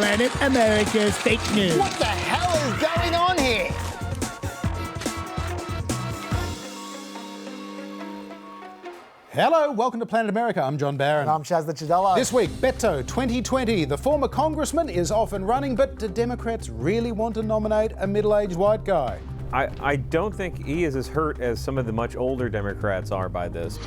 Planet America's fake news. What the hell is going on here? Hello, welcome to Planet America. I'm John Barron. And I'm Shazza Chidello. This week, Beto 2020. The former congressman is off and running, but do Democrats really want to nominate a middle-aged white guy? I don't think he is as hurt as some of the much older Democrats are by this.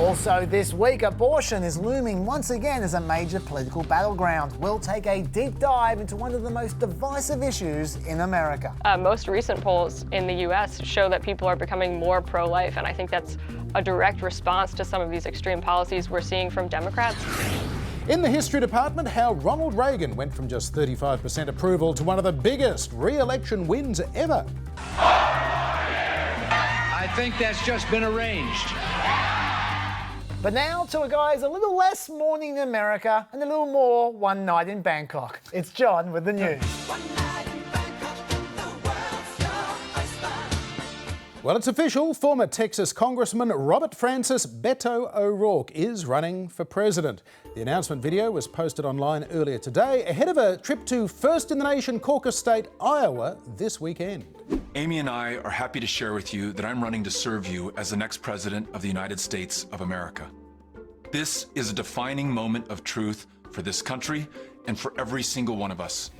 Also this week, abortion is looming once again as a major political battleground. We'll take a deep dive into one of the most divisive issues in America. Most recent polls in the U.S. show that people are becoming more pro-life, and I think that's a direct response to some of these extreme policies we're seeing from Democrats. In the history department, how Ronald Reagan went from just 35% approval to one of the biggest re-election wins ever. I think that's just been arranged. But now to a guy who's a little less morning in America and a little more one night in Bangkok. It's John with the news. Well, it's official. Former Texas Congressman Robert Francis Beto O'Rourke is running for president. The announcement video was posted online earlier today ahead of a trip to first-in-the-nation caucus state, Iowa, this weekend. Amy and I are happy to share with you that I'm running to serve you as the next president of the United States of America. This is a defining moment of truth for this country and for every single one of us.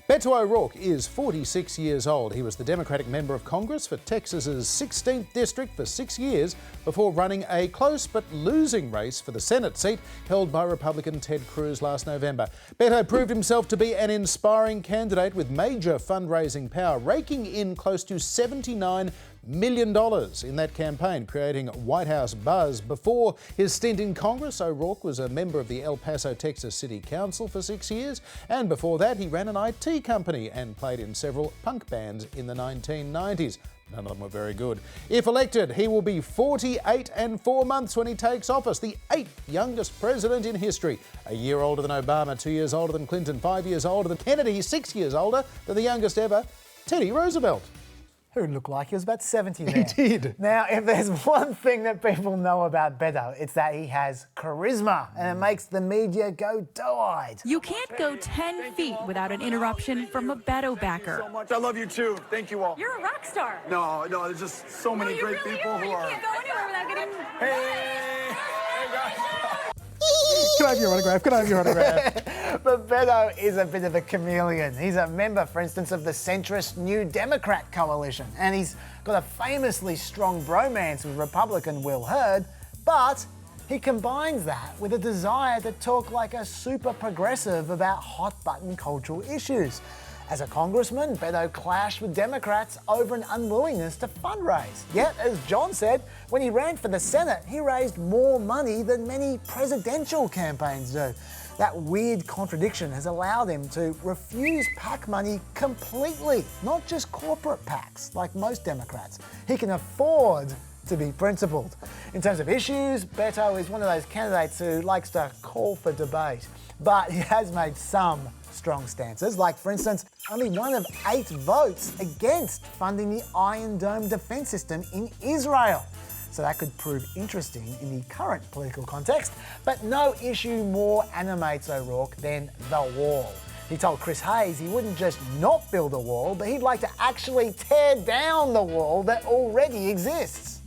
Beto O'Rourke is 46 years old. He was the Democratic member of Congress for Texas's 16th district for 6 years before running a close but losing race for the Senate seat held by Republican Ted Cruz last November. Beto proved himself to be an inspiring candidate with major fundraising power, raking in close to $79 million in that campaign, creating White House buzz. Before his stint in Congress, O'Rourke was a member of the El Paso, Texas City Council for 6 years, and before that he ran an IT company and played in several punk bands in the 1990s. None of them were very good. If elected, he will be 48 and 4 months when he takes office, the 8th youngest president in history. A year older than Obama, 2 years older than Clinton, 5 years older than Kennedy, 6 years older than the youngest ever, Teddy Roosevelt. Who looked like he was about 70 there. He did. Now, if there's one thing that people know about Beto, it's that he has charisma, and it makes the media go doe-eyed. You can't go 10 feet without an interruption from a Beto backer. So much. I love you too. Thank you all. You're a rock star. No, there's just so many great people who are. You can't go anywhere without getting... Hey guys. Can I have your autograph? Can I have your autograph? But Beto is a bit of a chameleon. He's a member, for instance, of the centrist New Democrat coalition, and he's got a famously strong bromance with Republican Will Hurd, but he combines that with a desire to talk like a super progressive about hot-button cultural issues. As a congressman, Beto clashed with Democrats over an unwillingness to fundraise. Yet, as John said, when he ran for the Senate, he raised more money than many presidential campaigns do. That weird contradiction has allowed him to refuse PAC money completely, not just corporate PACs like most Democrats. He can afford to be principled. In terms of issues, Beto is one of those candidates who likes to call for debate, but he has made some strong stances, like, for instance, only 1 of 8 votes against funding the Iron Dome defense system in Israel. So that could prove interesting in the current political context, but no issue more animates O'Rourke than the wall. He told Chris Hayes he wouldn't just not build a wall, but he'd like to actually tear down the wall that already exists.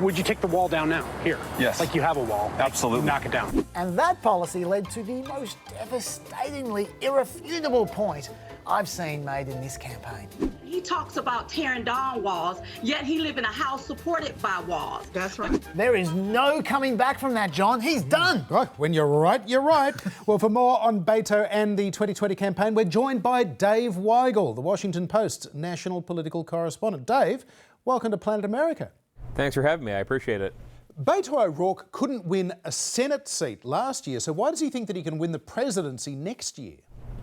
Would you take the wall down now? Here. Yes. Like you have a wall. Absolutely. Knock it down. And that policy led to the most devastatingly irrefutable point I've seen made in this campaign. He talks about tearing down walls, yet he lives in a house supported by walls. That's right. There is no coming back from that, John. He's done. Right, when you're right, you're right. Well, for more on Beto and the 2020 campaign, we're joined by Dave Weigel, the Washington Post's national political correspondent. Dave, welcome to Planet America. Thanks for having me. I appreciate it. Beto O'Rourke couldn't win a Senate seat last year, so why does he think that he can win the presidency next year?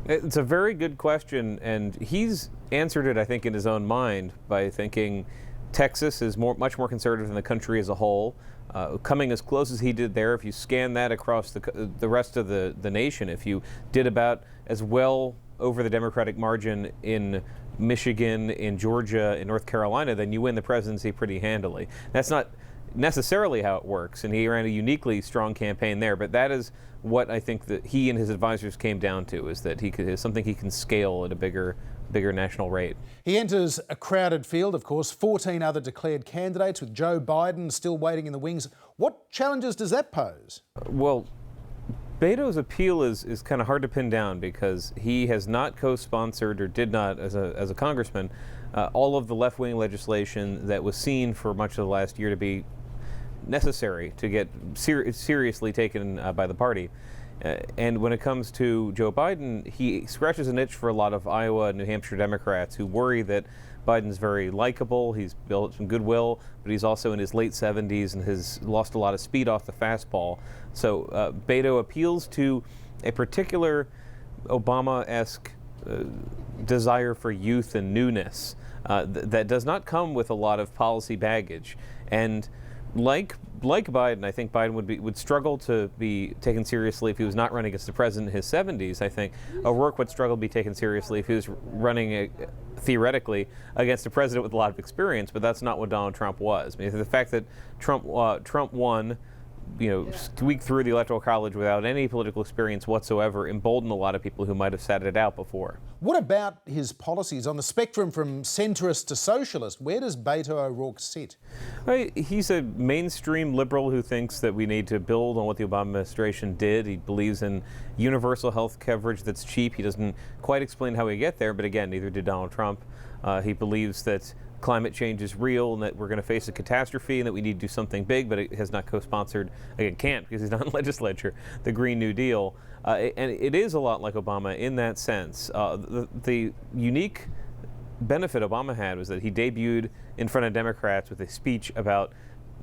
It's a very good question, and he's answered it, I think, in his own mind by thinking Texas is much more conservative than the country as a whole. Coming as close as he did there, if you scan that across the rest of the nation, if you did about as well over the Democratic margin in Michigan, in Georgia, in North Carolina, then you win the presidency pretty handily. That's not necessarily how it works, and he ran a uniquely strong campaign there. But that is what I think that he and his advisors came down to, is that is something he can scale at a bigger national rate. He enters a crowded field, of course, 14 other declared candidates, with Joe Biden still waiting in the wings. What challenges does that pose? Well, Beto's appeal is kind of hard to pin down, because he has not co-sponsored, or did not as a congressman, all of the left-wing legislation that was seen for much of the last year to be necessary to get seriously taken by the party. And when it comes to Joe Biden, he scratches an itch for a lot of Iowa and New Hampshire Democrats who worry that Biden's very likable, he's built some goodwill, but he's also in his late 70s and has lost a lot of speed off the fastball. So Beto appeals to a particular Obama-esque desire for youth and newness that does not come with a lot of policy baggage. And like Biden, I think Biden would struggle to be taken seriously if he was not running against the president in his 70s. I think O'Rourke would struggle to be taken seriously if he was running theoretically against a president with a lot of experience, but that's not what Donald Trump was. I mean, the fact that Trump won, squeaked through the Electoral College without any political experience whatsoever, emboldened a lot of people who might have sat it out before. What about his policies on the spectrum from centrist to socialist? Where does Beto O'Rourke sit? He's a mainstream liberal who thinks that we need to build on what the Obama administration did. He believes in universal health coverage that's cheap. He doesn't quite explain how we get there, but again, neither did Donald Trump. He believes that climate change is real and that we're going to face a catastrophe and that we need to do something big, but it has not co-sponsored, again, can't because he's not in the legislature, the Green New Deal. And it is a lot like Obama in that sense. The unique benefit Obama had was that he debuted in front of Democrats with a speech about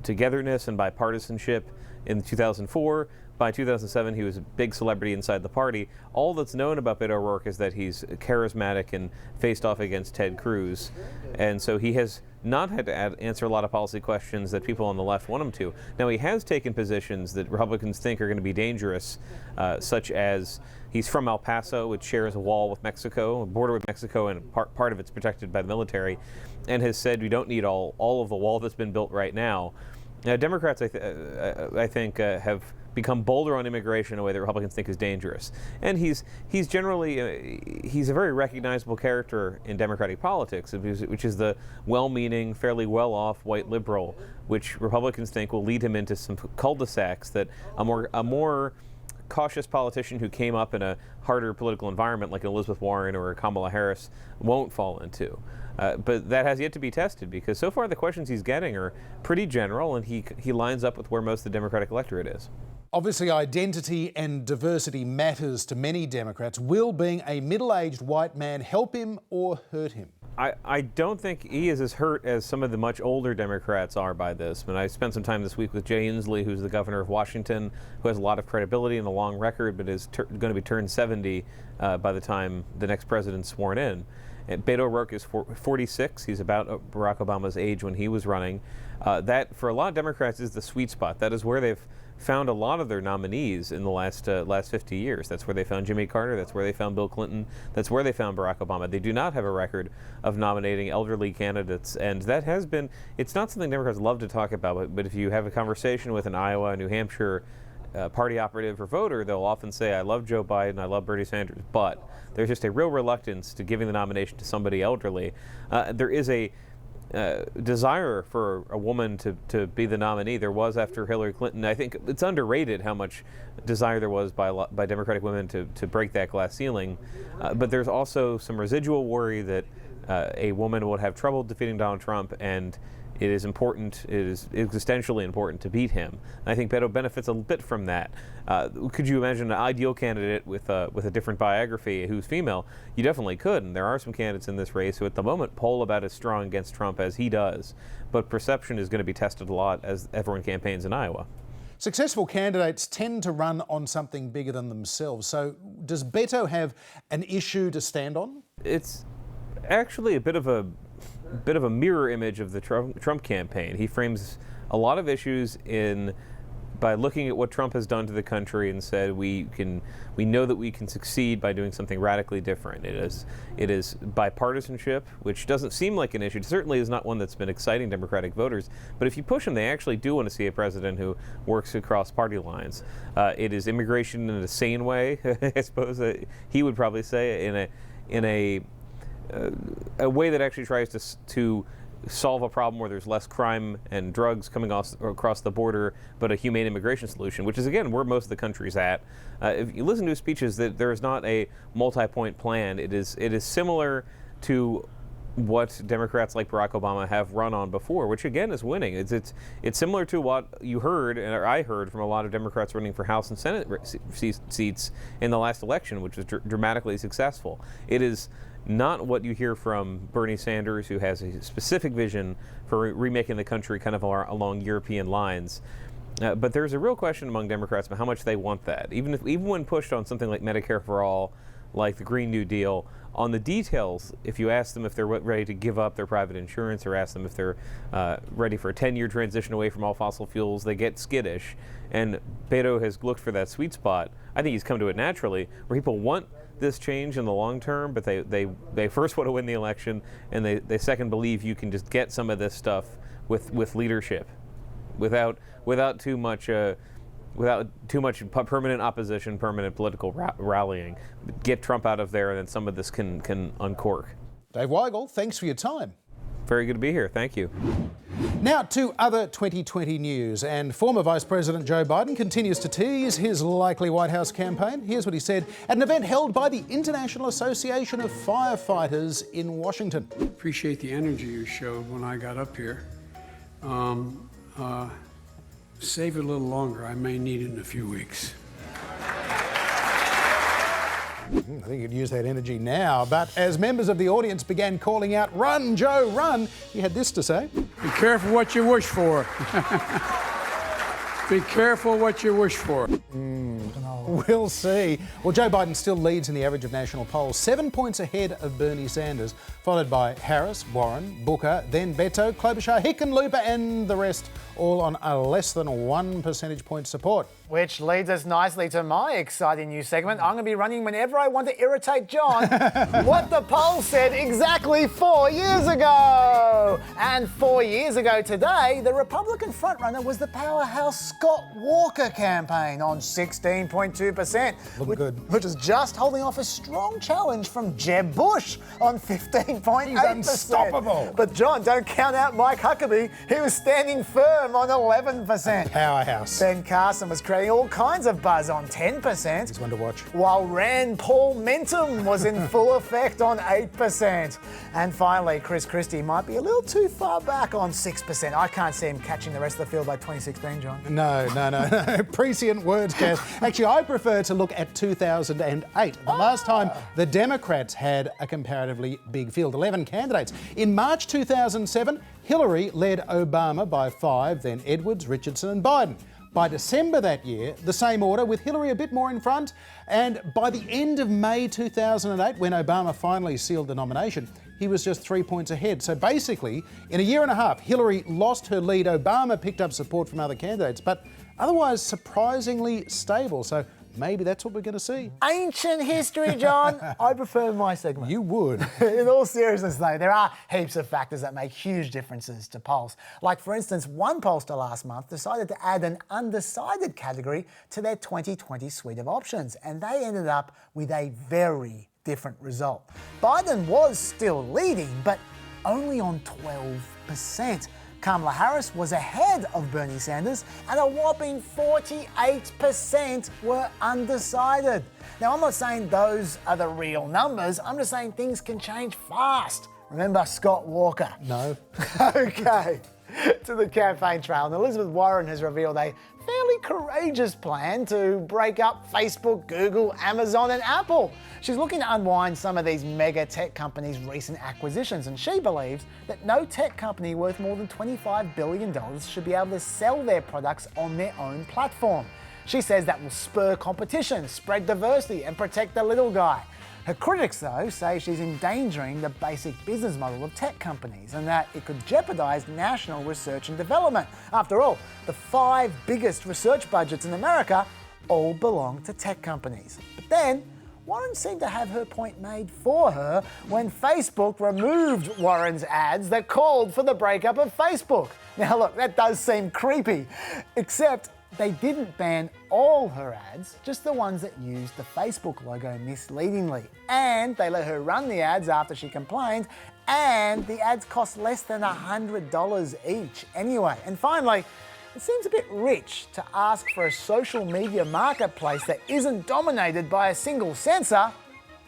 togetherness and bipartisanship in 2004. By 2007, he was a big celebrity inside the party. All that's known about Beto O'Rourke is that he's charismatic and faced off against Ted Cruz. And so he has not had to answer a lot of policy questions that people on the left want him to. Now, he has taken positions that Republicans think are going to be dangerous, such as he's from El Paso, which shares a wall with Mexico, a border with Mexico, and part of it's protected by the military, and has said we don't need all of the wall that's been built right now. Democrats, I think, have become bolder on immigration in a way that Republicans think is dangerous. And he's generally he's a very recognizable character in Democratic politics, which is the well-meaning, fairly well-off white liberal, which Republicans think will lead him into some cul-de-sacs that a more cautious politician who came up in a harder political environment like an Elizabeth Warren or a Kamala Harris won't fall into. But that has yet to be tested, because so far the questions he's getting are pretty general, and he lines up with where most of the Democratic electorate is. Obviously, identity and diversity matters to many Democrats. Will being a middle-aged white man help him or hurt him? I don't think he is as hurt as some of the much older Democrats are by this. I spent some time this week with Jay Inslee, who's the governor of Washington, who has a lot of credibility and a long record, but is going to be turned 70 by the time the next president's sworn in. And Beto O'Rourke is 46. He's about Barack Obama's age when he was running. That, for a lot of Democrats, is the sweet spot. That is where they've found a lot of their nominees in the last 50 years. That's where they found Jimmy Carter. That's where they found Bill Clinton. That's where they found Barack Obama. They do not have a record of nominating elderly candidates, and that has been, it's not something Democrats love to talk about, but if you have a conversation with an Iowa, New Hampshire party operative or voter, they'll often say, I love Joe Biden, I love Bernie Sanders, but there's just a real reluctance to giving the nomination to somebody elderly. There is a desire for a woman to be the nominee. There was after Hillary Clinton. I think it's underrated how much desire there was by Democratic women to break that glass ceiling. But there's also some residual worry that a woman would have trouble defeating Donald Trump, and it is important, it is existentially important to beat him. I think Beto benefits a bit from that. Could you imagine an ideal candidate with a different biography who's female? You definitely could, and there are some candidates in this race who at the moment poll about as strong against Trump as he does. But perception is going to be tested a lot as everyone campaigns in Iowa. Successful candidates tend to run on something bigger than themselves. So does Beto have an issue to stand on? It's actually a bit of a mirror image of the Trump campaign. He frames a lot of issues in by looking at what Trump has done to the country and said we know that we can succeed by doing something radically different. It is bipartisanship, which doesn't seem like an issue. It certainly is not one that's been exciting Democratic voters. But if you push them, they actually do want to see a president who works across party lines. It is immigration in a sane way, I suppose he would probably say, in a way that actually tries to solve a problem where there's less crime and drugs coming across the border, but a humane immigration solution, which is, again, where most of the country's at. If you listen to his speeches, that there is not a multi-point plan. It is similar to what Democrats like Barack Obama have run on before, which, again, is winning. It's similar to what you heard, or I heard, from a lot of Democrats running for House and Senate seats in the last election, which was dramatically successful. It is not what you hear from Bernie Sanders, who has a specific vision for remaking the country kind of along European lines. But there's a real question among Democrats about how much they want that. Even when pushed on something like Medicare for All, like the Green New Deal, on the details, if you ask them if they're ready to give up their private insurance, or ask them if they're ready for a 10-year transition away from all fossil fuels, they get skittish. And Beto has looked for that sweet spot. I think he's come to it naturally, where people want this change in the long term, but they first want to win the election, and they second believe you can just get some of this stuff with leadership, without too much permanent opposition, permanent political rallying. Get Trump out of there, and then some of this can uncork. Dave Weigel, thanks for your time. Very good to be here. Thank you. Now to other 2020 news, and former Vice President Joe Biden continues to tease his likely White House campaign. Here's what he said at an event held by the International Association of Firefighters in Washington. Appreciate the energy you showed when I got up here. Save it a little longer. I may need it in a few weeks. I think you'd use that energy now, but as members of the audience began calling out, "Run, Joe, run," he had this to say. Be careful what you wish for. Be careful what you wish for. We'll see. Well, Joe Biden still leads in the average of national polls, 7 points ahead of Bernie Sanders, followed by Harris, Warren, Booker, then Beto, Klobuchar, Hickenlooper, and the rest, all on a less than 1 percentage point support. Which leads us nicely to my exciting new segment. I'm going to be running whenever I want to irritate John. What the poll said exactly 4 years ago. And 4 years ago today, the Republican frontrunner was the powerhouse Scott Walker campaign on 16.2%. Looking good. Which is just holding off a strong challenge from Jeb Bush on 15.8%. He's unstoppable. But John, don't count out Mike Huckabee. He was standing firm on 11%. Powerhouse. Ben Carson was creating all kinds of buzz on 10%. He's one to watch. While Rand Paul Mentum was in full effect on 8%. And finally, Chris Christie might be a little too far back on 6%. I can't see him catching the rest of the field by 2016, John. No. Prescient words, Kaz. Actually, I prefer to look at 2008, the last time the Democrats had a comparatively big field, 11 candidates. In March 2007, Hillary led Obama by 5, then Edwards, Richardson and Biden. By December that year, the same order, with Hillary a bit more in front, and by the end of May 2008, when Obama finally sealed the nomination, he was just 3 points ahead. So basically, in a year and a half, Hillary lost her lead. Obama picked up support from other candidates, but otherwise surprisingly stable. So maybe that's what we're going to see. Ancient history, John. I prefer my segment. You would. In all seriousness, though, there are heaps of factors that make huge differences to polls. Like, for instance, one pollster last month decided to add an undecided category to their 2020 suite of options, and they ended up with a very different result. Biden was still leading, but only on 12%. Kamala Harris was ahead of Bernie Sanders, and a whopping 48% were undecided. Now, I'm not saying those are the real numbers. I'm just saying things can change fast. Remember Scott Walker? No. Okay, to the campaign trail. And Elizabeth Warren has revealed a fairly courageous plan to break up Facebook, Google, Amazon and Apple. She's looking to unwind some of these mega tech companies' recent acquisitions, and she believes that no tech company worth more than $25 billion should be able to sell their products on their own platform. She says that will spur competition, spread diversity and protect the little guy. Her critics, though, say she's endangering the basic business model of tech companies and that it could jeopardise national research and development. After all, the 5 biggest research budgets in America all belong to tech companies. But then, Warren seemed to have her point made for her when Facebook removed Warren's ads that called for the breakup of Facebook. Now look, that does seem creepy, except they didn't ban all her ads, just the ones that used the Facebook logo misleadingly. And they let her run the ads after she complained, and the ads cost less than $100 each anyway. And finally, it seems a bit rich to ask for a social media marketplace that isn't dominated by a single censor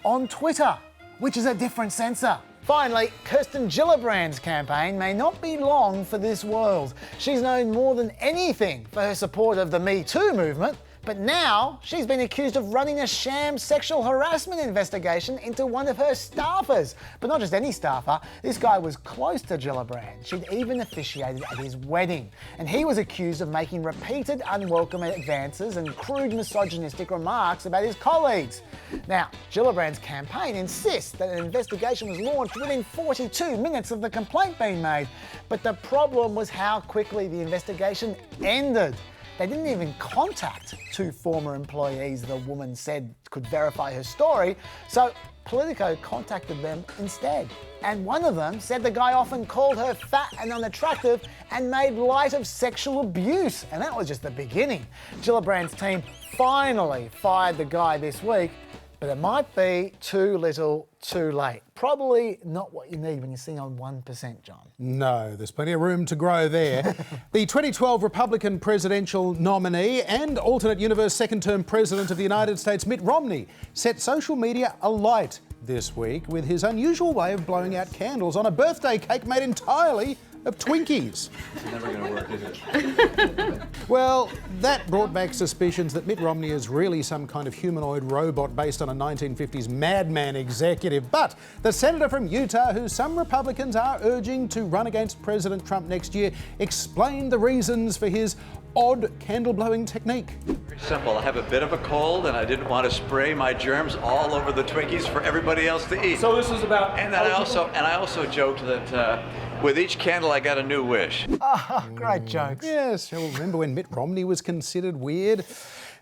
on Twitter, which is a different censor. Finally, Kirsten Gillibrand's campaign may not be long for this world. She's known more than anything for her support of the Me Too movement, but now she's been accused of running a sham sexual harassment investigation into one of her staffers. But not just any staffer, this guy was close to Gillibrand. She'd even officiated at his wedding. And he was accused of making repeated unwelcome advances and crude misogynistic remarks about his colleagues. Now, Gillibrand's campaign insists that an investigation was launched within 42 minutes of the complaint being made. But the problem was how quickly the investigation ended. They didn't even contact 2 former employees the woman said could verify her story, so Politico contacted them instead. And one of them said the guy often called her fat and unattractive and made light of sexual abuse. And that was just the beginning. Gillibrand's team finally fired the guy this week, but it might be too little, too late. Probably not what you need when you're sitting on 1%, John. No, there's plenty of room to grow there. The 2012 Republican presidential nominee and alternate universe second-term president of the United States, Mitt Romney, set social media alight this week with his unusual way of blowing out candles on a birthday cake made entirely of Twinkies. It's never going to work, is it? Well, that brought back suspicions that Mitt Romney is really some kind of humanoid robot based on a 1950s madman executive. But the senator from Utah, who some Republicans are urging to run against President Trump next year, explained the reasons for his odd candle-blowing technique. Very simple. I have a bit of a cold and I didn't want to spray my germs all over the Twinkies for everybody else to eat. So this is about... And I also joked that with each candle I got a new wish. Oh, great jokes. Yes, you'll remember when Mitt Romney was considered weird.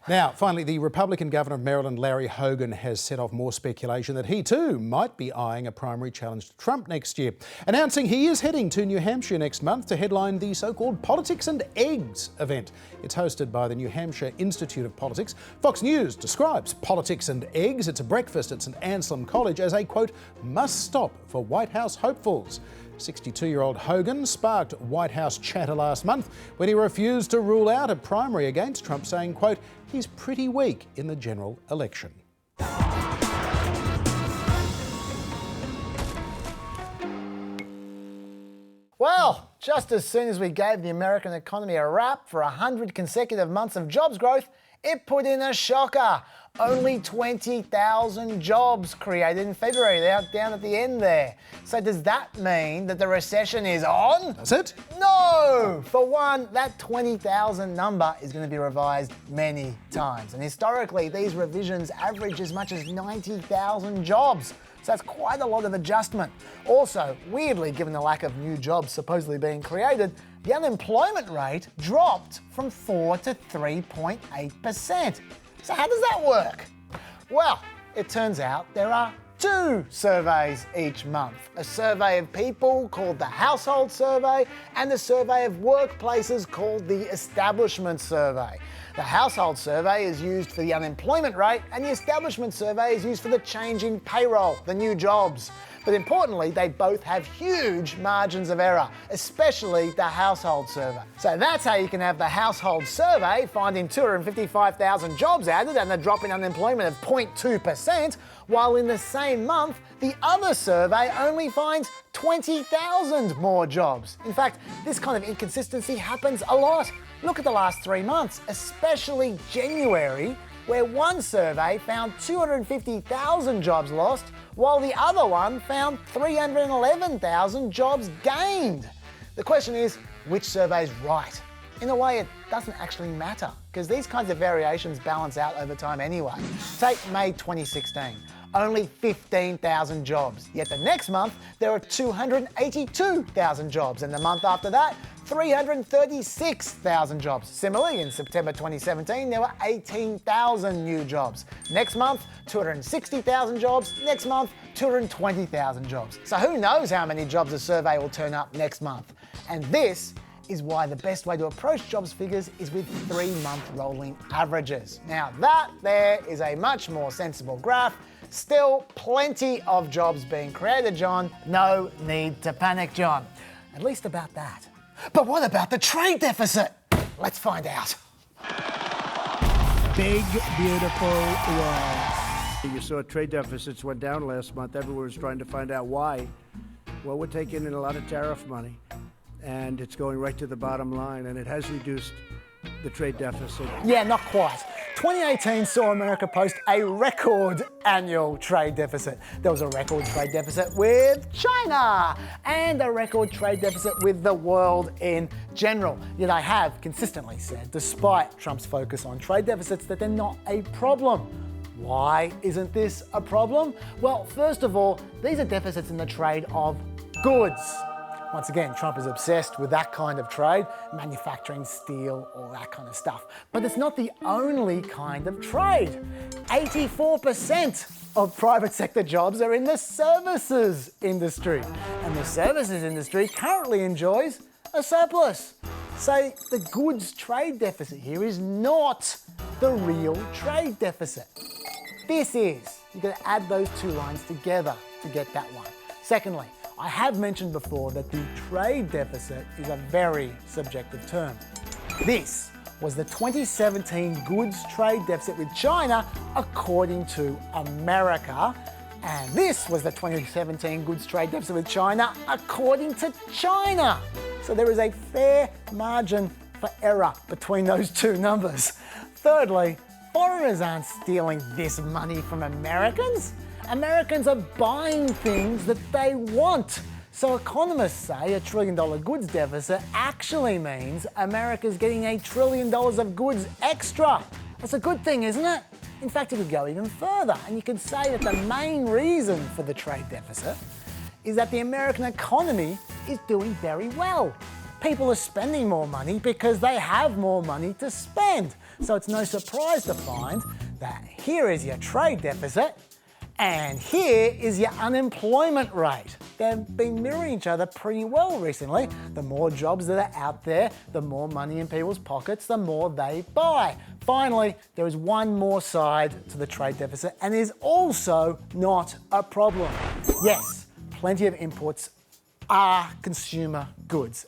Now, finally, the Republican governor of Maryland, Larry Hogan, has set off more speculation that he too might be eyeing a primary challenge to Trump next year, announcing he is heading to New Hampshire next month to headline the so-called Politics and Eggs event. It's hosted by the New Hampshire Institute of Politics. Fox News describes Politics and Eggs, it's a breakfast at St Anselm College, as a, quote, must-stop for White House hopefuls. 62-year-old Hogan sparked White House chatter last month when he refused to rule out a primary against Trump, saying, quote, he's pretty weak in the general election. Well, just as soon as we gave the American economy a rap for 100 consecutive months of jobs growth, it put in a shocker. Only 20,000 jobs created in February. They're down at the end there. So does that mean that the recession is on? That's it? No! For one, that 20,000 number is going to be revised many times. And historically, these revisions average as much as 90,000 jobs. So that's quite a lot of adjustment. Also, weirdly, given the lack of new jobs supposedly being created, the unemployment rate dropped from 4 to 3.8%. So how does that work? Well, it turns out there are 2 surveys each month. A survey of people called the Household Survey and a survey of workplaces called the Establishment Survey. The Household Survey is used for the unemployment rate and the Establishment Survey is used for the change in payroll, the new jobs. But importantly, they both have huge margins of error, especially the Household Survey. So that's how you can have the Household Survey finding 255,000 jobs added and a drop in unemployment of 0.2%, while in the same month, the other survey only finds 20,000 more jobs. In fact, this kind of inconsistency happens a lot. Look at the last 3 months, especially January, where one survey found 250,000 jobs lost, while the other one found 311,000 jobs gained. The question is, which survey is right? In a way, it doesn't actually matter, because these kinds of variations balance out over time anyway. Take May 2016. only 15,000 jobs. Yet the next month, there are 282,000 jobs, and the month after that, 336,000 jobs. Similarly, in September 2017, there were 18,000 new jobs. Next month, 260,000 jobs. Next month, 220,000 jobs. So who knows how many jobs a survey will turn up next month? And this is why the best way to approach jobs figures is with 3-month rolling averages. Now that there is a much more sensible graph. Still plenty of jobs being created, John. No need to panic, John. At least about that. But what about the trade deficit? Let's find out. Big, beautiful world. You saw trade deficits went down last month. Everyone was trying to find out why. Well, we're taking in a lot of tariff money, and it's going right to the bottom line, and it has reduced the trade deficit. Yeah, not quite. 2018 saw America post a record annual trade deficit. There was a record trade deficit with China and a record trade deficit with the world in general. Yet I have consistently said, despite Trump's focus on trade deficits, that they're not a problem. Why isn't this a problem? Well, first of all, these are deficits in the trade of goods. Once again, Trump is obsessed with that kind of trade, manufacturing, steel, all that kind of stuff. But it's not the only kind of trade. 84% of private sector jobs are in the services industry. And the services industry currently enjoys a surplus. So the goods trade deficit here is not the real trade deficit. This is. You've got to add those two lines together to get that one. Secondly, I have mentioned before that the trade deficit is a very subjective term. This was the 2017 goods trade deficit with China according to America, and this was the 2017 goods trade deficit with China according to China. So there is a fair margin for error between those two numbers. Thirdly, foreigners aren't stealing this money from Americans. Americans are buying things that they want. So economists say $1 trillion goods deficit actually means America's getting $1 trillion of goods extra. That's a good thing, isn't it? In fact, you could go even further, and you could say that the main reason for the trade deficit is that the American economy is doing very well. People are spending more money because they have more money to spend. So it's no surprise to find that here is your trade deficit, and here is your unemployment rate. They've been mirroring each other pretty well recently. The more jobs that are out there, the more money in people's pockets, the more they buy. Finally, there is one more side to the trade deficit, and is also not a problem. Yes, plenty of imports are consumer goods.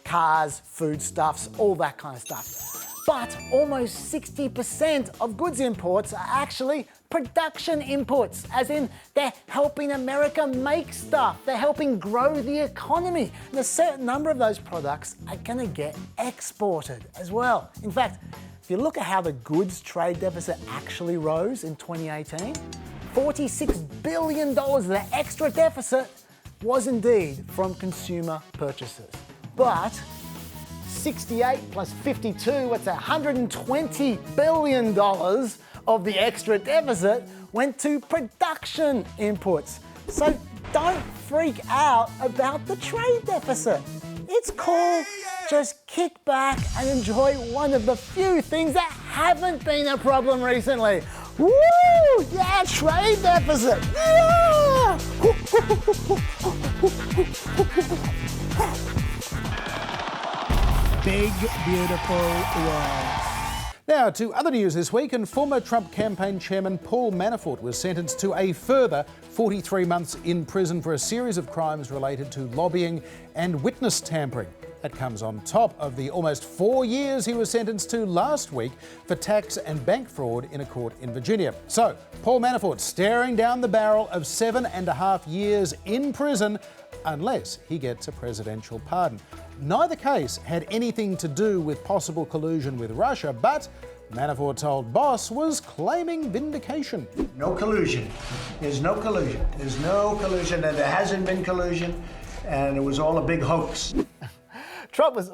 Cars, foodstuffs, all that kind of stuff. But almost 60% of goods imports are actually production inputs, as in they're helping America make stuff. They're helping grow the economy. And a certain number of those products are going to get exported as well. In fact, if you look at how the goods trade deficit actually rose in 2018, $46 billion of the extra deficit was indeed from consumer purchases. But 68 plus 52, what's that, $120 billion of the extra deficit went to production inputs. So don't freak out about the trade deficit. It's cool. Just kick back and enjoy one of the few things that haven't been a problem recently. Woo! Yeah, trade deficit. Yeah! Big, beautiful world. Now, to other news this week, and former Trump campaign chairman Paul Manafort was sentenced to a further 43 months in prison for a series of crimes related to lobbying and witness tampering. That comes on top of the almost 4 years he was sentenced to last week for tax and bank fraud in a court in Virginia. So, Paul Manafort staring down the barrel of 7.5 years in prison unless he gets a presidential pardon. Neither case had anything to do with possible collusion with Russia, but Manafort's old boss was claiming vindication. No collusion. There's no collusion. There's no collusion, and there hasn't been collusion, and it was all a big hoax. Trump was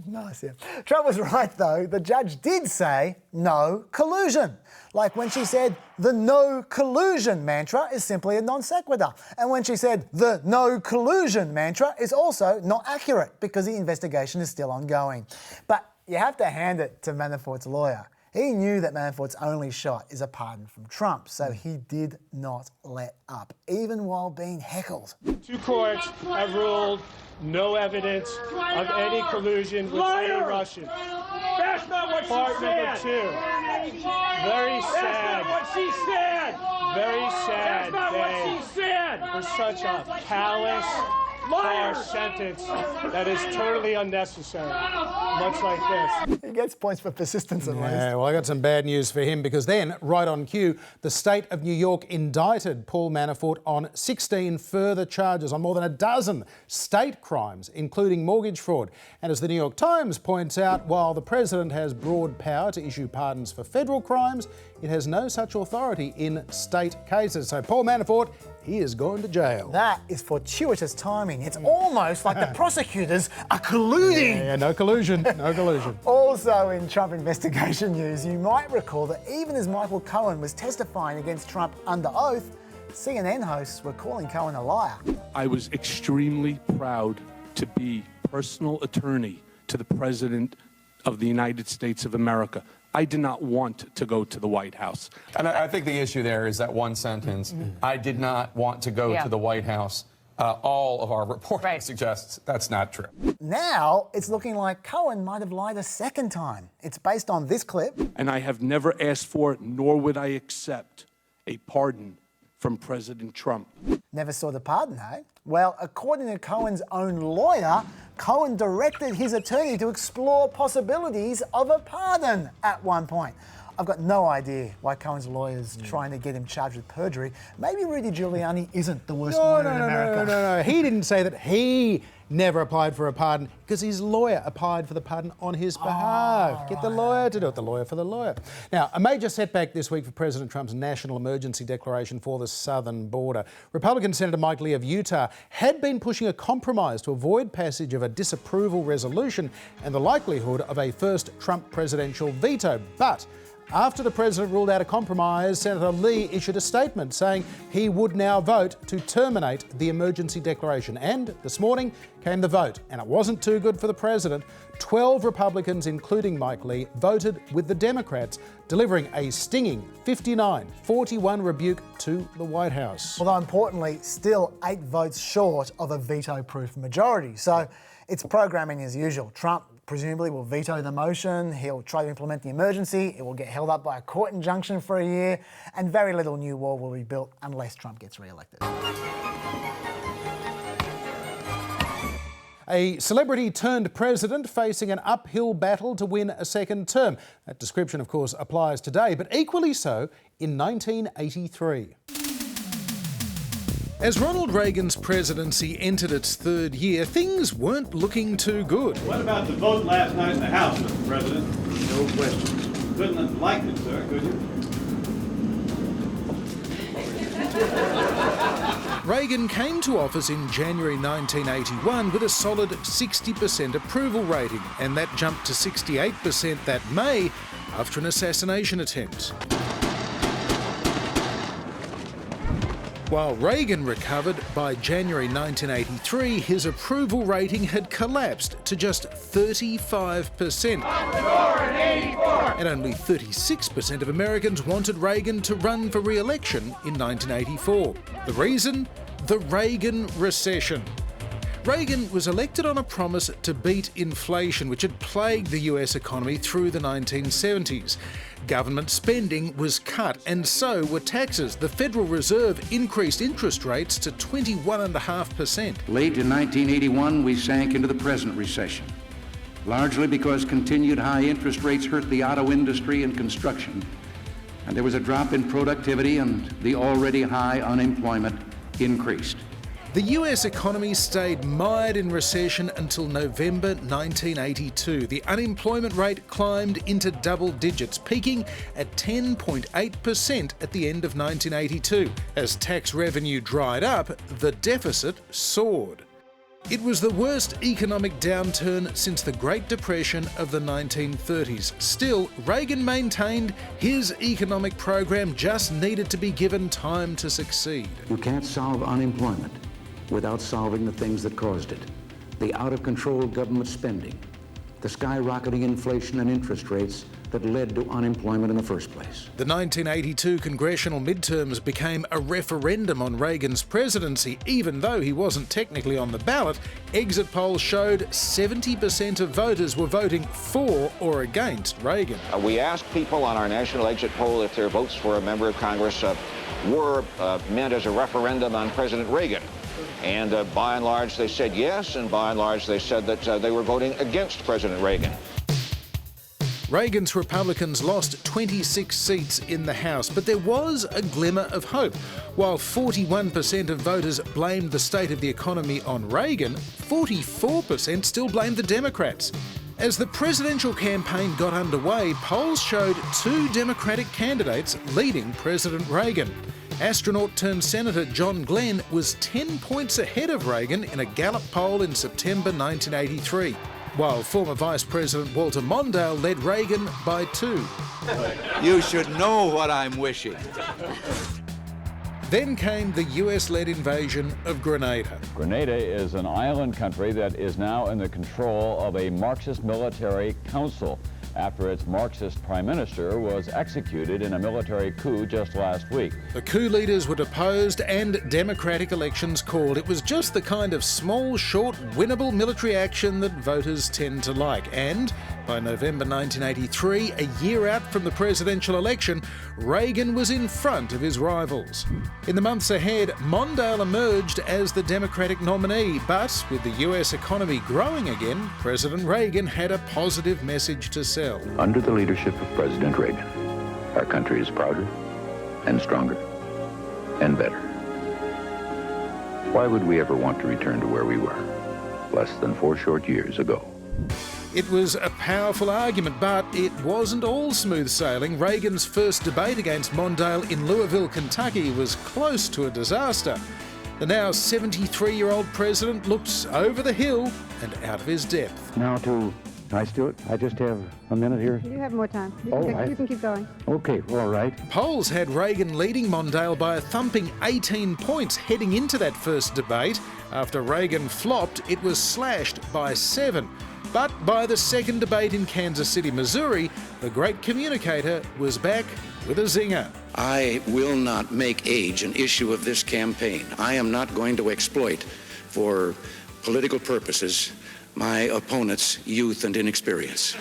Nice, yeah. Trump was right, though. The judge did say no collusion. Like when she said the no collusion mantra is simply a non sequitur. And when she said the no collusion mantra is also not accurate because the investigation is still ongoing. But you have to hand it to Manafort's lawyer. He knew that Manafort's only shot is a pardon from Trump, so he did not let up, even while being heckled. Two courts have ruled no evidence of any collusion with any Russian. That's not what Part she said. number two. Very sad. That's not what she said. Very sad That's not what day she said. for such a callous, harsh sentence that is totally unnecessary, much like this. He gets points for persistence at least. Yeah, well, I got some bad news for him because then, right on cue, the state of New York indicted Paul Manafort on 16 further charges on more than a dozen state crimes, including mortgage fraud. And as the New York Times points out, while the president has broad power to issue pardons for federal crimes, it has no such authority in state cases. So Paul Manafort, he is going to jail. That is fortuitous timing. It's almost like the prosecutors are colluding. Yeah, no collusion, no collusion. Also in Trump investigation news, you might recall that even as Michael Cohen was testifying against Trump under oath, CNN hosts were calling Cohen a liar. I was extremely proud to be personal attorney to the President of the United States of America. I did not want to go to the White House. And I think the issue there is that one sentence, I did not want to go to the White House. All of our reporting suggests that's not true. Now it's looking like Cohen might have lied a second time. It's based on this clip. And I have never asked for, nor would I accept, a pardon from President Trump. Never saw the pardon, eh? Well, according to Cohen's own lawyer, Cohen directed his attorney to explore possibilities of a pardon at one point. I've got no idea why Cohen's lawyer's trying to get him charged with perjury. Maybe Rudy Giuliani isn't the worst lawyer in America. No. He didn't say that he never applied for a pardon because his lawyer applied for the pardon on his behalf. Get the lawyer to do it, the lawyer for the lawyer. Now, a major setback this week for President Trump's national emergency declaration for the southern border. Republican Senator Mike Lee of Utah had been pushing a compromise to avoid passage of a disapproval resolution and the likelihood of a first Trump presidential veto. But after the president ruled out a compromise, Senator Lee issued a statement saying he would now vote to terminate the emergency declaration. And this morning came the vote, and it wasn't too good for the president. 12 Republicans, including Mike Lee, voted with the Democrats, delivering a stinging 59-41 rebuke to the White House. Although importantly, still 8 votes short of a veto-proof majority. So it's programming as usual. Trump presumably will veto the motion, he'll try to implement the emergency, it will get held up by a court injunction for a year, and very little new wall will be built unless Trump gets re-elected. A celebrity turned president facing an uphill battle to win a second term. That description, of course, applies today, but equally so in 1983. As Ronald Reagan's presidency entered its third year, things weren't looking too good. What about the vote last night in the House, Mr. President? No questions. Couldn't have liked it, sir, could you? Reagan came to office in January 1981 with a solid 60% approval rating, and that jumped to 68% that May after an assassination attempt. While Reagan recovered, by January 1983, his approval rating had collapsed to just 35%. And only 36% of Americans wanted Reagan to run for re-election in 1984. The reason? The Reagan Recession. Reagan was elected on a promise to beat inflation, which had plagued the US economy through the 1970s. Government spending was cut, and so were taxes. The Federal Reserve increased interest rates to 21.5%. Late in 1981, we sank into the present recession, largely because continued high interest rates hurt the auto industry and construction, and there was a drop in productivity and the already high unemployment increased. The US economy stayed mired in recession until November 1982. The unemployment rate climbed into double digits, peaking at 10.8% at the end of 1982. As tax revenue dried up, the deficit soared. It was the worst economic downturn since the Great Depression of the 1930s. Still, Reagan maintained his economic program just needed to be given time to succeed. You can't solve unemployment without solving the things that caused it. The out-of-control government spending, the skyrocketing inflation and interest rates that led to unemployment in the first place. The 1982 congressional midterms became a referendum on Reagan's presidency. Even though he wasn't technically on the ballot, exit polls showed 70% of voters were voting for or against Reagan. We asked people on our national exit poll if their votes for a member of Congress were meant as a referendum on President Reagan. And by and large, they said yes, and by and large, they said that they were voting against President Reagan. Reagan's Republicans lost 26 seats in the House, but there was a glimmer of hope. While 41% of voters blamed the state of the economy on Reagan, 44% still blamed the Democrats. As the presidential campaign got underway, polls showed two Democratic candidates leading President Reagan. Astronaut-turned-Senator John Glenn was 10 points ahead of Reagan in a Gallup poll in September 1983, while former Vice President Walter Mondale led Reagan by 2. You should know what I'm wishing. Then came the US-led invasion of Grenada. Grenada is an island country that is now in the control of a Marxist military council after its Marxist prime minister was executed in a military coup just last week. The coup leaders were deposed and democratic elections called. It was just the kind of small, short, winnable military action that voters tend to like. And by November 1983, a year out from the presidential election, Reagan was in front of his rivals. In the months ahead, Mondale emerged as the Democratic nominee, but with the US economy growing again, President Reagan had a positive message to sell. Under the leadership of President Reagan, our country is prouder and stronger and better. Why would we ever want to return to where we were less than 4 short years ago? It was a powerful argument, but it wasn't all smooth sailing. Reagan's first debate against Mondale in Louisville, Kentucky was close to a disaster. The now 73-year-old president looked over the hill and out of his depth. Now I just have a minute here. You have more time. You can keep going. Okay, all right. Polls had Reagan leading Mondale by a thumping 18 points heading into that first debate. After Reagan flopped, it was slashed by 7. But by the second debate in Kansas City, Missouri, the great communicator was back with a zinger. I will not make age an issue of this campaign. I am not going to exploit, for political purposes, my opponent's youth and inexperience.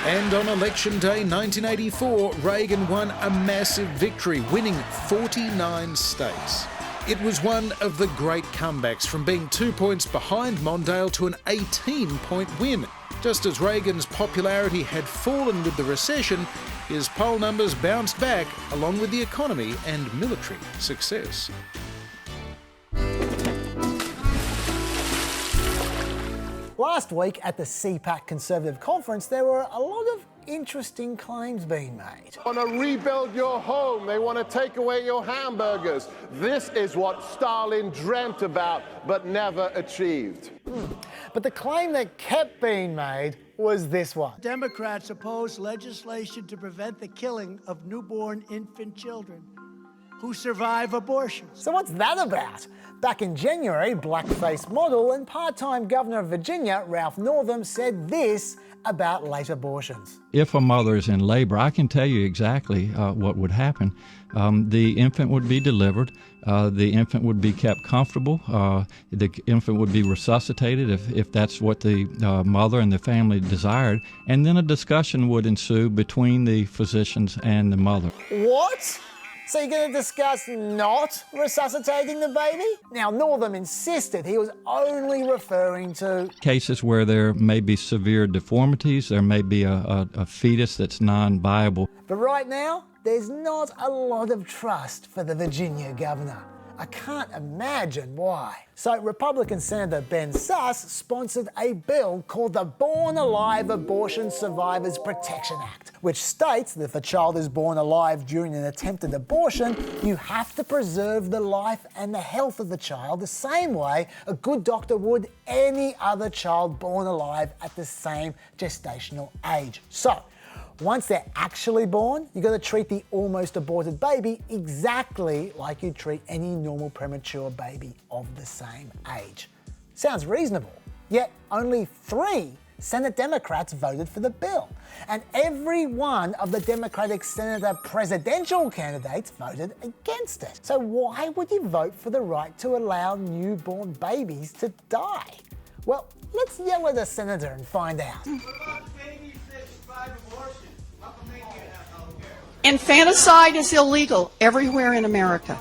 And on Election Day 1984, Reagan won a massive victory, winning 49 states. It was one of the great comebacks, from being 2 points behind Mondale to an 18-point win. Just as Reagan's popularity had fallen with the recession, his poll numbers bounced back along with the economy and military success. Last week at the CPAC Conservative Conference, there were a lot of interesting claims being made. They want to rebuild your home. They want to take away your hamburgers. This is what Stalin dreamt about but never achieved. But the claim that kept being made was this one. Democrats oppose legislation to prevent the killing of newborn infant children who survive abortions. So what's that about? Back in January, blackface model and part-time governor of Virginia, Ralph Northam, said this about late abortions. If a mother is in labor, I can tell you exactly what would happen. The infant would be delivered. The infant would be kept comfortable. The infant would be resuscitated if that's what the mother and the family desired. And then a discussion would ensue between the physicians and the mother. What? So you're going to discuss not resuscitating the baby? Now, Northam insisted he was only referring to cases where there may be severe deformities, there may be a fetus that's non-viable. But right now, there's not a lot of trust for the Virginia governor. I can't imagine why. So Republican Senator Ben Sasse sponsored a bill called the Born Alive Abortion Survivors Protection Act, which states that if a child is born alive during an attempted abortion, you have to preserve the life and the health of the child the same way a good doctor would any other child born alive at the same gestational age. So, once they're actually born, you've got to treat the almost aborted baby exactly like you treat any normal premature baby of the same age. Sounds reasonable, yet only 3 Senate Democrats voted for the bill, and every one of the Democratic senator presidential candidates voted against it. So why would you vote for the right to allow newborn babies to die? Well, let's yell at a senator and find out. Infanticide is illegal everywhere in America.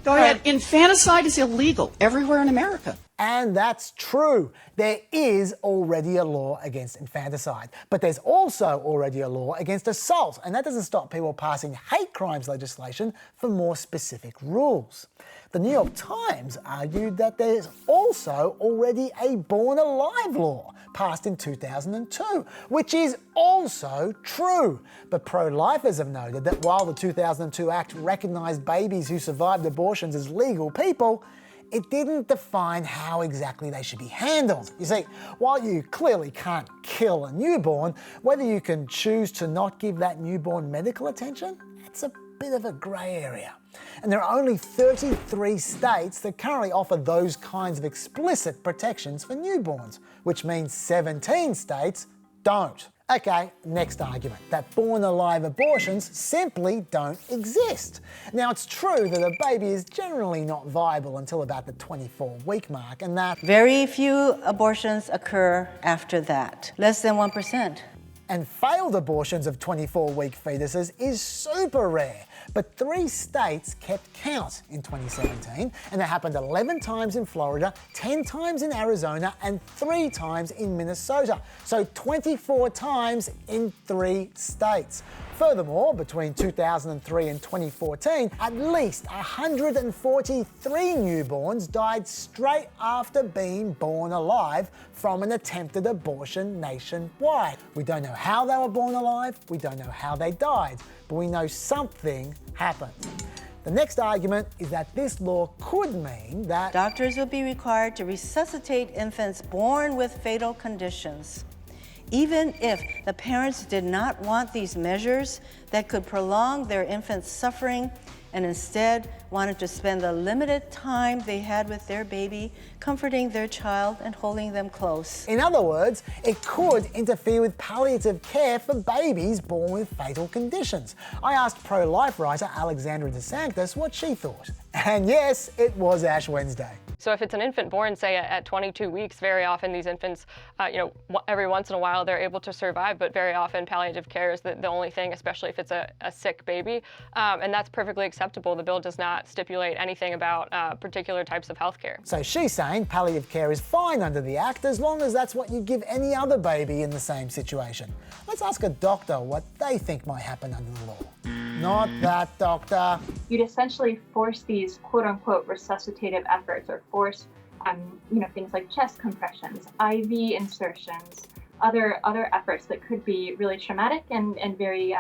Go ahead. Infanticide is illegal everywhere in America. And that's true. There is already a law against infanticide, but there's also already a law against assault, and that doesn't stop people passing hate crimes legislation for more specific rules. The New York Times argued that there's also already a Born Alive law passed in 2002, which is also true. But pro-lifers have noted that while the 2002 Act recognised babies who survived abortions as legal people, it didn't define how exactly they should be handled. You see, while you clearly can't kill a newborn, whether you can choose to not give that newborn medical attention, it's a bit of a grey area. And there are only 33 states that currently offer those kinds of explicit protections for newborns, which means 17 states don't. Okay, next argument, that born alive abortions simply don't exist. Now, it's true that a baby is generally not viable until about the 24-week mark, and that very few abortions occur after that, less than 1%. And failed abortions of 24-week fetuses is super rare. But 3 states kept count in 2017, and that happened 11 times in Florida, 10 times in Arizona, and 3 times in Minnesota. So 24 times in 3 states. Furthermore, between 2003 and 2014, at least 143 newborns died straight after being born alive from an attempted abortion nationwide. We don't know how they were born alive, we don't know how they died, but we know something happened. The next argument is that this law could mean that doctors will be required to resuscitate infants born with fatal conditions, even if the parents did not want these measures that could prolong their infant's suffering and instead wanted to spend the limited time they had with their baby comforting their child and holding them close. In other words, it could interfere with palliative care for babies born with fatal conditions. I asked pro-life writer Alexandra DeSantis what she thought. And yes, it was Ash Wednesday. So if it's an infant born, say, at 22 weeks, very often these infants, every once in a while they're able to survive, but very often palliative care is the only thing, especially if it's a sick baby. And that's perfectly acceptable. The bill does not stipulate anything about particular types of health care. So she's saying palliative care is fine under the Act as long as that's what you give any other baby in the same situation. Let's ask a doctor what they think might happen under the law. Not that doctor. You'd essentially force these quote-unquote resuscitative efforts, or force, things like chest compressions, IV insertions, other efforts that could be really traumatic and very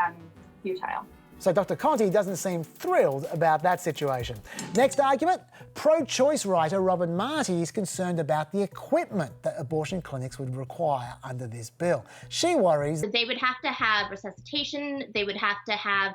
futile. So Dr. Conti doesn't seem thrilled about that situation. Next argument, pro-choice writer Robin Marty is concerned about the equipment that abortion clinics would require under this bill. She worries they would have to have resuscitation, they would have to have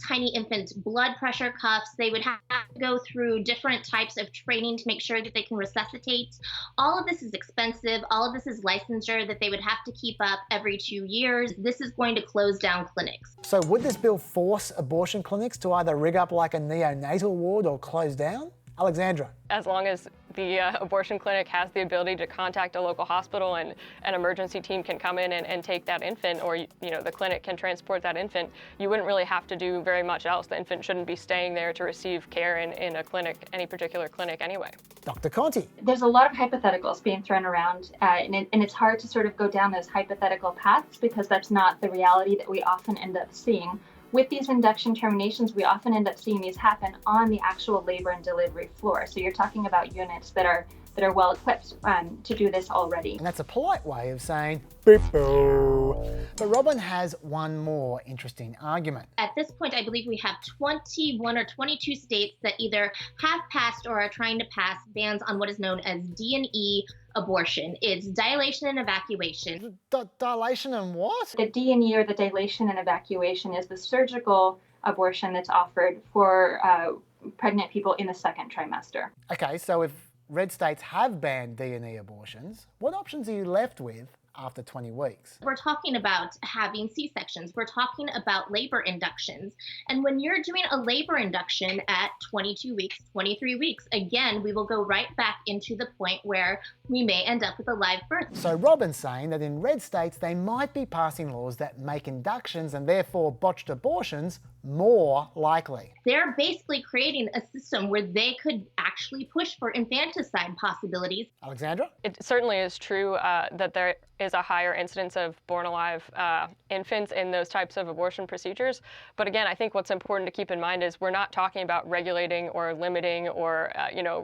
tiny infant blood pressure cuffs, they would have to go through different types of training to make sure that they can resuscitate. All of this is expensive, all of this is licensure that they would have to keep up every 2 years. This is going to close down clinics. So would this bill force abortion clinics to either rig up like a neonatal ward or close down? Alexandra. As long as the abortion clinic has the ability to contact a local hospital and an emergency team can come in and take that infant, or the clinic can transport that infant, you wouldn't really have to do very much else. The infant shouldn't be staying there to receive care in a clinic, any particular clinic anyway. Dr. Conti. There's a lot of hypotheticals being thrown around, and it's hard to sort of go down those hypothetical paths because that's not the reality that we often end up seeing. with these induction terminations, we often end up seeing these happen on the actual labor and delivery floor. So you're talking about units that are well equipped to do this already. And that's a polite way of saying beep-boo. But Robin has one more interesting argument. At this point, I believe we have 21 or 22 states that either have passed or are trying to pass bans on what is known as D&E abortion. It's dilation and evacuation. Dilation and what? The D&E, or the dilation and evacuation, is the surgical abortion that's offered for pregnant people in the second trimester. Okay, so if red states have banned D&E abortions, what options are you left with after 20 weeks? We're talking about having C-sections. We're talking about labor inductions. And when you're doing a labor induction at 22 weeks, 23 weeks, again, we will go right back into the point where we may end up with a live birth. So Robin's saying that in red states, they might be passing laws that make inductions and therefore botched abortions more likely. They're basically creating a system where they could actually push for infanticide possibilities. Alexandra? It certainly is true that there is a higher incidence of born alive infants in those types of abortion procedures. But again, I think what's important to keep in mind is we're not talking about regulating or limiting or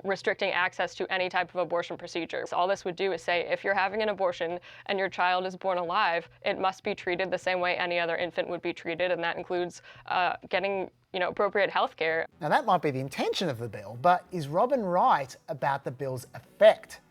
restricting access to any type of abortion procedure. So all this would do is say if you're having an abortion and your child is born alive, it must be treated the same way any other infant would be treated, and that includes getting appropriate health care. Now that might be the intention of the bill, but is Robin right about the bill's effect?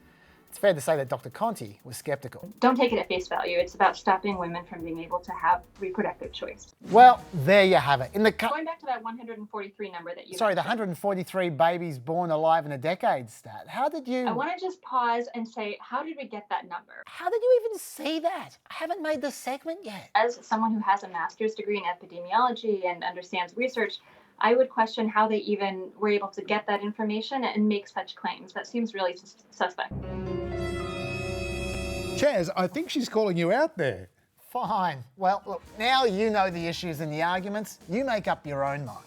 It's fair to say that Dr. Conti was sceptical. Don't take it at face value. It's about stopping women from being able to have reproductive choice. Well, there you have it. Going back to that 143 number that you Sorry, the mentioned. 143 babies born alive in a decade stat. How did you... I want to just pause and say, how did we get that number? How did you even see that? I haven't made this segment yet. As someone who has a master's degree in epidemiology and understands research, I would question how they even were able to get that information and make such claims. That seems really suspect. Chaz, I think she's calling you out there. Fine. Well, look, now you know the issues and the arguments. You make up your own mind.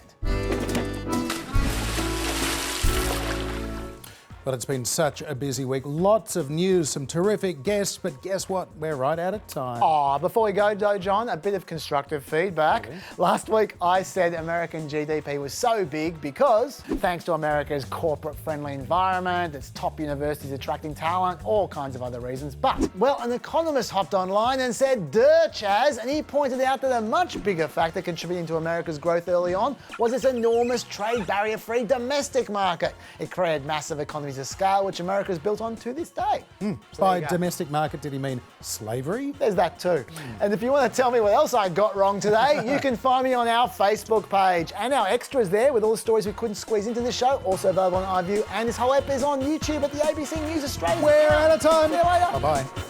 Well, it's been such a busy week. Lots of news, some terrific guests, but guess what? We're right out of time. Oh, before we go though, John, a bit of constructive feedback. Really? Last week I said American GDP was so big because thanks to America's corporate-friendly environment, its top universities attracting talent, all kinds of other reasons. But, well, an economist hopped online and said, duh, Chaz, and he pointed out that a much bigger factor contributing to America's growth early on was its enormous trade barrier-free domestic market. It created massive economies of scale, which America's built on to this day. So By domestic market, did he mean slavery? There's that too. And if you want to tell me what else I got wrong today, you can find me on our Facebook page. And our extras there with all the stories we couldn't squeeze into the show, also available on iView. And this whole ep is on YouTube at the ABC News Australia. We're out of time. See you later. Bye-bye.